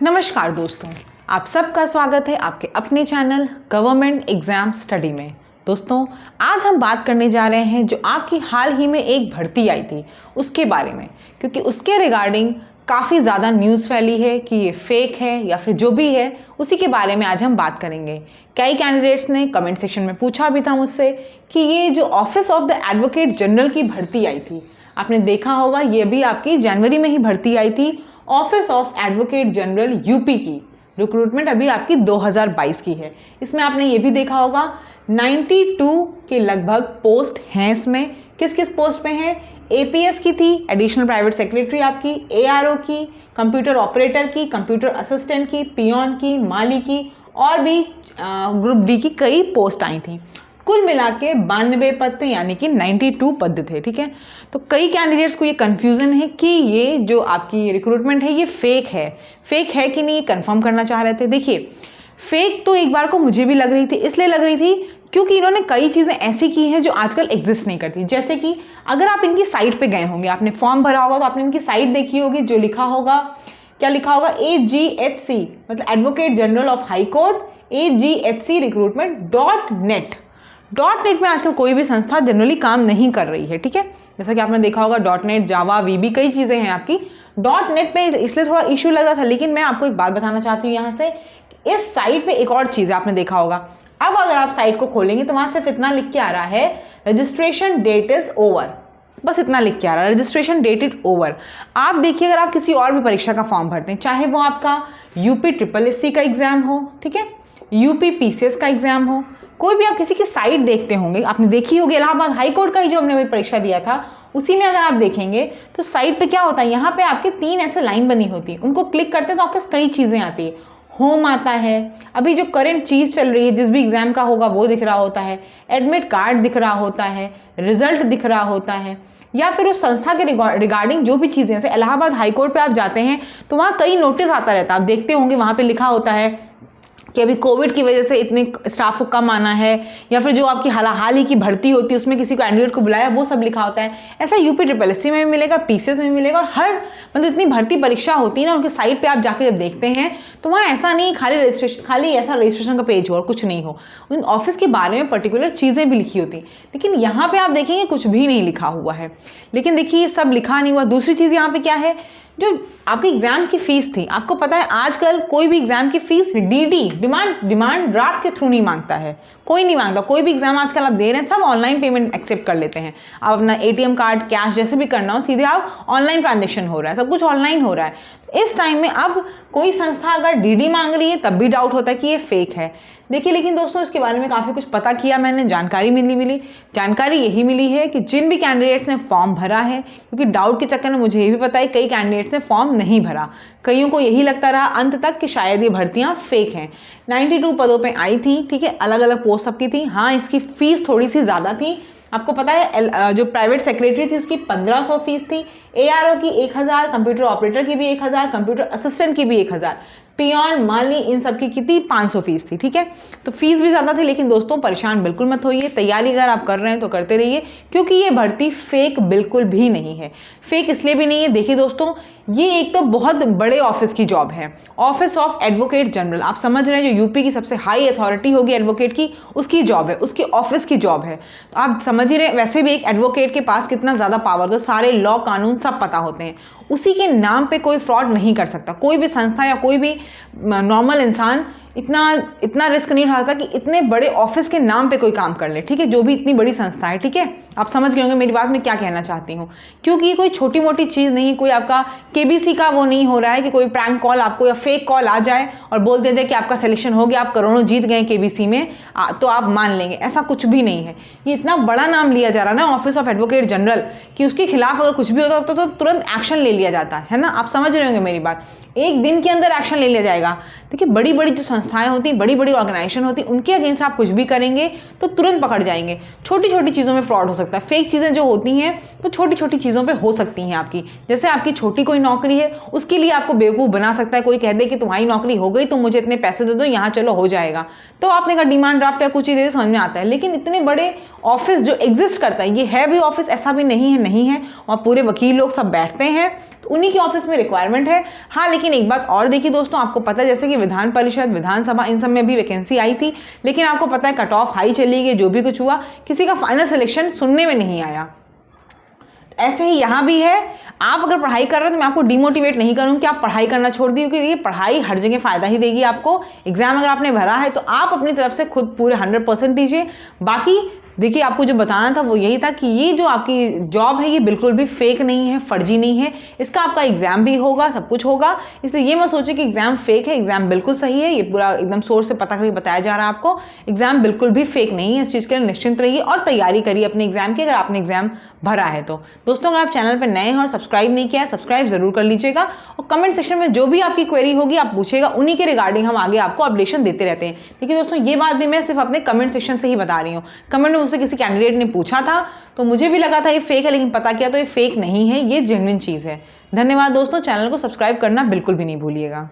नमस्कार दोस्तों, आप सबका स्वागत है आपके अपने चैनल गवर्नमेंट एग्जाम स्टडी में। दोस्तों, आज हम बात करने जा रहे हैं जो आपकी हाल ही में एक भर्ती आई थी उसके बारे में, क्योंकि उसके रिगार्डिंग काफ़ी ज़्यादा न्यूज़ फैली है कि ये फेक है या फिर जो भी है उसी के बारे में आज हम बात करेंगे। कई कैंडिडेट्स ने कमेंट सेक्शन में पूछा भी था मुझसे कि ये जो office of the advocate general की भर्ती आई थी, आपने देखा होगा ये भी आपकी जनवरी में ही भर्ती आई थी। Office of advocate general UP की रिक्रूटमेंट अभी आपकी 2022 की है। इसमें आपने ये भी देखा होगा 92 के लगभग पोस्ट हैं। इसमें किस किस पोस्ट पे हैं? एपीएस की थी, एडिशनल प्राइवेट सेक्रेटरी आपकी, एआरओ की, कंप्यूटर ऑपरेटर की, कंप्यूटर असिस्टेंट की, पियोन की, माली की और भी ग्रुप डी की कई पोस्ट आई थी। कुल मिला के 92 पद थे, यानी कि 92 पद थे। ठीक है, तो कई कैंडिडेट्स को ये कन्फ्यूज़न है कि ये जो आपकी रिक्रूटमेंट है ये फेक है कि नहीं, कंफर्म करना चाह रहे थे। देखिए, फेक तो एक बार को मुझे भी लग रही थी, इसलिए लग रही थी क्योंकि इन्होंने कई चीज़ें ऐसी की हैं जो आजकल एग्जिस्ट नहीं करती। जैसे कि अगर आप इनकी साइट पे गए होंगे, आपने फॉर्म भरा होगा तो आपने इनकी साइट देखी होगी, जो लिखा होगा, क्या लिखा होगा? AGHC मतलब advocate general of high court, AGHC recruitment.net। .net में आजकल कोई भी संस्था जनरली काम नहीं कर रही है। ठीक है, जैसा कि आपने देखा होगा .net, जावा, VB कई चीज़ें हैं आपकी। .net पे इसलिए थोड़ा इशू लग रहा था, लेकिन मैं आपको एक बात बताना चाहती हूँ यहाँ से, इस साइट पे एक और चीज़ आपने देखा होगा। अब अगर आप साइट को खोलेंगे तो वहाँ सिर्फ इतना लिख के आ रहा है, रजिस्ट्रेशन डेट इज़ ओवर। बस इतना लिख के आ रहा है, रजिस्ट्रेशन डेट इज ओवर। आप देखिए, अगर आप किसी और भी परीक्षा का फॉर्म भरते हैं, चाहे वो आपका UP का एग्ज़ाम हो, ठीक है, UP का एग्ज़ाम हो, कोई भी आप किसी की साइट देखते होंगे, आपने देखी होगी इलाहाबाद हाई कोर्ट का ही जो हमने वही परीक्षा दिया था, उसी में अगर आप देखेंगे तो साइट पे क्या होता है, यहाँ पे आपके 3 ऐसे लाइन बनी होती है, उनको क्लिक करते हैं तो आपके कई चीज़ें आती है। होम आता है, अभी जो करंट चीज़ चल रही है जिस भी एग्ज़ाम का होगा वो दिख रहा होता है, एडमिट कार्ड दिख रहा होता है, रिजल्ट दिख रहा होता है, या फिर उस संस्था के रिगार्डिंग जो भी चीज़ें, जैसे इलाहाबाद हाई कोर्ट पे आप जाते हैं तो वहाँ कई नोटिस आता रहता है, आप देखते होंगे वहाँ पे लिखा होता है कि अभी कोविड की वजह से इतने स्टाफ को कम आना है, या फिर जो आपकी हाल ही की भर्ती होती है उसमें किसी को कैंडिडेट को बुलाया, वो सब लिखा होता है। ऐसा UP में भी मिलेगा, PCS में भी मिलेगा, और हर मतलब इतनी भर्ती परीक्षा होती है ना, उनके साइट पे आप जाके जब देखते हैं तो वहाँ ऐसा नहीं खाली ऐसा रजिस्ट्रेशन का पेज हो और कुछ नहीं हो, उन ऑफिस के बारे में पर्टिकुलर चीज़ें भी लिखी होती, लेकिन यहाँ पर आप देखेंगे कुछ भी नहीं लिखा हुआ है। लेकिन देखिए, ये सब लिखा नहीं हुआ। दूसरी चीज़ यहाँ पर क्या है, जो आपकी एग्जाम की फीस थी, आपको पता है आजकल कोई भी एग्जाम की फीस डिमांड ड्राफ्ट के थ्रू नहीं मांगता है, कोई नहीं मांगता। कोई भी एग्जाम आजकल आप दे रहे हैं, सब ऑनलाइन पेमेंट एक्सेप्ट कर लेते हैं। आप अपना ATM कार्ड, कैश जैसे भी करना हो, सीधे आप ऑनलाइन ट्रांजेक्शन हो रहा है, सब कुछ ऑनलाइन हो रहा है। इस टाइम में अब कोई संस्था अगर DD मांग रही है तब भी डाउट होता है कि ये फेक है। देखिए, लेकिन दोस्तों इसके बारे में काफ़ी कुछ पता किया मैंने, जानकारी जानकारी यही मिली है कि जिन भी कैंडिडेट्स ने फॉर्म भरा है, क्योंकि डाउट के चक्कर में मुझे ये भी पता है कई कैंडिडेट्स ने फॉर्म नहीं भरा, कईयों को यही लगता रहा अंत तक कि शायद ये भर्तियां फेक हैं। 92 पदों पे आई थी, ठीक है, अलग अलग पोस्ट सबकी थी। हाँ, इसकी फीस थोड़ी सी ज़्यादा थी, आपको पता है जो प्राइवेट सेक्रेटरी थी उसकी 1500 फीस थी, ARO की 1000, कंप्यूटर ऑपरेटर की भी 1000, कंप्यूटर असिस्टेंट की भी 1000, पियोन, माली, इन सब की कितनी 500 फीस थी। ठीक है, तो फीस भी ज़्यादा थी, लेकिन दोस्तों परेशान बिल्कुल मत होइए, तैयारी अगर आप कर रहे हैं तो करते रहिए, क्योंकि ये भर्ती फेक बिल्कुल भी नहीं है। फेक इसलिए भी नहीं है, देखिए दोस्तों, ये एक तो बहुत बड़े ऑफिस की जॉब है, ऑफिस ऑफ एडवोकेट जनरल। आप समझ रहे हैं, जो UP की सबसे हाई अथॉरिटी होगी एडवोकेट की, उसकी जॉब है, उसके ऑफिस की जॉब है। तो आप समझ ही रहे, वैसे भी एक एडवोकेट के पास कितना ज़्यादा पावर, तो सारे लॉ कानून सब पता होते हैं, उसी के नाम पे कोई फ्रॉड नहीं कर सकता। कोई भी संस्था या कोई भी नॉर्मल इंसान इतना रिस्क नहीं उठा सकता कि इतने बड़े ऑफिस के नाम पे कोई काम कर ले। ठीक है, जो भी इतनी बड़ी संस्था है। ठीक है, आप समझ गए होंगे मेरी बात में क्या कहना चाहती हूँ, क्योंकि ये कोई छोटी मोटी चीज़ नहीं है। कोई आपका KBC का वो नहीं हो रहा है कि कोई प्रैंक कॉल आपको या फेक कॉल आ जाए और बोल दे कि आपका सिलेक्शन हो गया, आप करोड़ों जीत गए KBC में, तो आप मान लेंगे, ऐसा कुछ भी नहीं है। ये इतना बड़ा नाम लिया जा रहा है ना, ऑफिस ऑफ एडवोकेट जनरल, कि उसके खिलाफ अगर कुछ भी होता तो तुरंत एक्शन ले लिया जाता है ना। आप समझ रहे होंगे मेरी बात, एक दिन के अंदर एक्शन ले लिया जाएगा। देखिए, बड़ी बड़ी जो संस्थाएं होती, बड़ी बड़ी ऑर्गेनाइजेशन होती, उनके अगेंस्ट आप कुछ भी करेंगे तो तुरंत पकड़ जाएंगे। छोटी छोटी चीज़ों में फ्रॉड हो सकता है। फेक चीज़ें जो होती हैं वो छोटी छोटी चीज़ों पे हो सकती हैं आपकी। जैसे आपकी छोटी कोई नौकरी है, उसके लिए आपको बेवकूफ़ बना सकता है। कोई कह दे कि तुम्हारी नौकरी हो गई, तुम मुझे इतने पैसे दे दो, यहाँ चलो हो जाएगा। तो आपने कहा डिमांड ड्राफ्ट या कुछ ही दे, समझ में आता है। लेकिन इतने बड़े ऑफिस जो एग्जिस्ट करता है, ये है भी ऑफिस, ऐसा भी नहीं है, और पूरे वकील लोग सब बैठते हैं, तो उन्हीं के ऑफिस में रिक्वायरमेंट है। हाँ, लेकिन एक बात और देखिए दोस्तों, आपको पता है जैसे कि विधान परिषद, विधानसभा, इन सब में भी वैकेंसी आई थी, लेकिन आपको पता है कट ऑफ हाई चली गई। जो भी कुछ हुआ, किसी का फाइनल सिलेक्शन सुनने में नहीं आया। ऐसे ही यहाँ भी है। आप अगर पढ़ाई कर रहे हो तो मैं आपको डिमोटिवेट नहीं करूँगी कि आप पढ़ाई करना छोड़ दिए, क्योंकि देखिए पढ़ाई हर जगह फ़ायदा ही देगी आपको। एग्जाम अगर आपने भरा है तो आप अपनी तरफ से खुद पूरे 100% दीजिए। बाकी देखिए, आपको जो बताना था वो यही था कि ये जो आपकी जॉब है ये बिल्कुल भी फेक नहीं है, फर्जी नहीं है। इसका आपका एग्जाम भी होगा, सब कुछ होगा। इसलिए ये मत सोचिए कि एग्जाम फेक है। एग्जाम बिल्कुल सही है। ये पूरा एकदम सोर्स से पता करके बताया जा रहा है आपको। एग्जाम बिल्कुल भी फेक नहीं है। इस चीज़ के लिए निश्चिंत रहिए और तैयारी करिए अपने एग्जाम की, अगर आपने एग्जाम भरा है तो। दोस्तों, अगर आप चैनल पर नए हैं और सब्सक्राइब नहीं किया है, सब्सक्राइब जरूर कर लीजिएगा। और कमेंट सेक्शन में जो भी आपकी क्वेरी होगी आप पूछेगा, उन्हीं के रिगार्डिंग हम आगे आपको अपडेशन देते रहते हैं। देखिए दोस्तों, ये बात भी मैं सिर्फ अपने कमेंट सेक्शन से ही बता रही हूँ। कमेंट में मुझसे किसी कैंडिडेट ने पूछा था तो मुझे भी लगा था ये फेक है, लेकिन पता किया तो ये फेक नहीं है, ये जेन्युइन चीज़ है। धन्यवाद दोस्तों, चैनल को सब्सक्राइब करना बिल्कुल भी नहीं भूलिएगा।